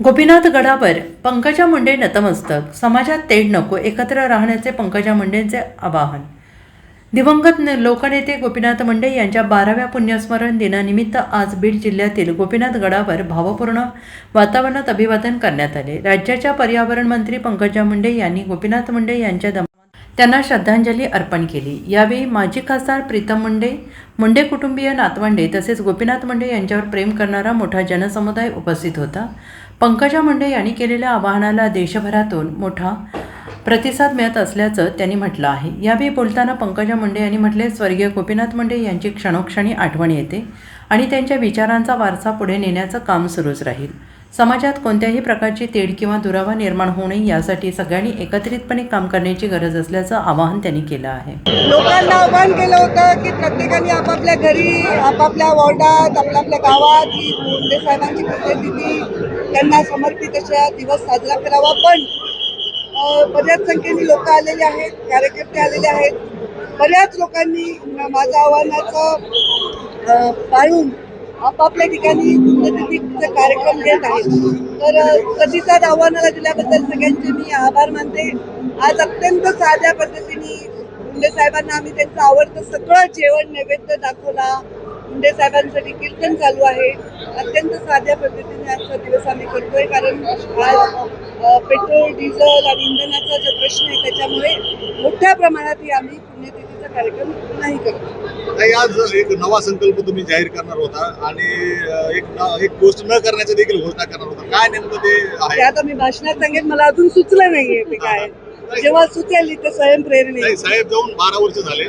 गोपीनाथ गडावर पंकजा मुंडे नतमस्तक. समाजात तेढ नको, एकत्र राहण्याचे पंकजा मुंडेंचे आवाहन. दिवंगत लोकनेते गोपीनाथ मुंडे यांच्या 12व्या पुण्यस्मरण दिनानिमित्त आज बीड जिल्ह्यातील गोपीनाथ गडावर भावपूर्ण वातावरणात अभिवादन करण्यात आले. राज्याच्या पर्यावरण मंत्री पंकजा मुंडे यांनी गोपीनाथ मुंडे यांच्या त्यांना श्रद्धांजली अर्पण केली. यावेळी माजी खासदार प्रीतम मुंडे, मुंडे कुटुंबीय, नातवंडे तसेच गोपीनाथ मुंडे यांच्यावर प्रेम करणारा मोठा जनसमुदाय उपस्थित होता. पंकजा मुंडे यांनी केलेल्या आवाहनाला देशभरातून मोठा प्रतिसाद मिळत असल्याचं त्यांनी म्हटलं आहे. यावेळी बोलताना पंकजा मुंडे यांनी म्हटले, स्वर्गीय गोपीनाथ मुंडे यांची क्षणोक्षणी आठवण येते आणि त्यांच्या विचारांचा वारसा पुढे नेण्याचं काम सुरूच राहील. समाजात कोणत्याही प्रकारची तेढ किंवा दुरावा निर्माण होऊ नये यासाठी सगळ्यांनी एकत्रितपणे काम करण्याची गरज असल्याचं आवाहन त्यांनी केलं आहे. लोकांना आवाहन केलं होतं की प्रत्येकाने आपापल्या घरी, आपापल्या वॉर्डात, आपल्या गावात ही मुंडे साहेबांची पुण्यतिथी त्यांना समर्पित अशा दिवस साजरा करावा. पण बऱ्याच संख्येने लोक आलेले आहेत, कार्यकर्ते आलेले आहेत. बऱ्याच लोकांनी माझं आव्हानाचं पाळून आपापल्या ठिकाणी पुण्यतिथीचे कार्यक्रम घेत आहेत. तर प्रतिसाद आव्हानाला दिल्याबद्दल सगळ्यांचे मी आभार मानते. आज अत्यंत साध्या पद्धतीने मुंडे साहेबांना आम्ही त्यांचं आवडतं सगळं जेवण नैवेद्य दाखवला. मुंडे साहेबांसाठी कीर्तन चालू आहे. अत्यंत साध्या पद्धतीने आजचा दिवस आम्ही करतोय, कारण आज पेट्रोल, डिझेल आणि इंधनाचा जो प्रश्न आहे त्याच्यामुळे मोठ्या प्रमाणात आम्ही पुण्यतिथीचा कार्यक्रम नाही करतो. आज एक नवा संकल्प तुम्ही जाहीर करणार होता आणि एक गोष्ट न करण्याची देखील घोषणा करणार होता. काय नेमकं ते आहे? आता मी भाषणात सांगेन, मला अजून सुचलं नाहीये ते काय. जेव्हा सुचेल ते स्वयंप्रेरणे. साहेब जाऊन 12 वर्ष झाले.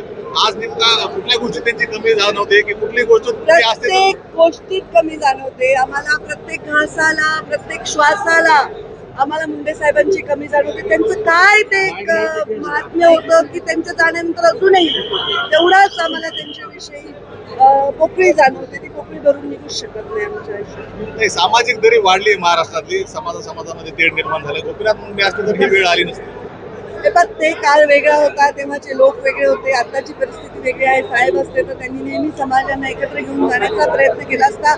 आज नेमका कुठल्या गोष्टी त्यांची कमी जाणवते की कुठली गोष्ट प्रत्येक गोष्टीत कमी जाणवते आम्हाला. प्रत्येक घासाला, प्रत्येक श्वासाला आम्हाला मुंडे साहेबांची कमी जाणवते. त्यांचं काय ते महात्म्य होतं की त्यांच्या जाण्यानंतर अजूनही तेवढाच आम्हाला त्यांच्याविषयी पोकळी जाणवते. ती पोकळी भरून निघू शकत नाही आमच्या आयुष्यात. सामाजिक दरी वाढली महाराष्ट्रातली. समाजामध्ये तेढ निर्माण झालं. गोपीनाथ मुंडे असते तर ही वेळ आली नसती. ते काळ वेगळा होता, तेव्हाचे लोक वेगळे होते. आताची परिस्थिती वेगळी आहे. साहेब असते तर त्यांनी नेहमी समाजांना एकत्र घेऊन जाण्याचा प्रयत्न केला असता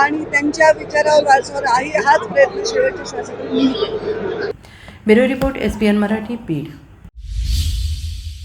आणि त्यांच्या विचारावर वारसावर हाच प्रयत्न शेवटच्या श्वासापर्यंत. Bureau report, SBN Marathi, Beed.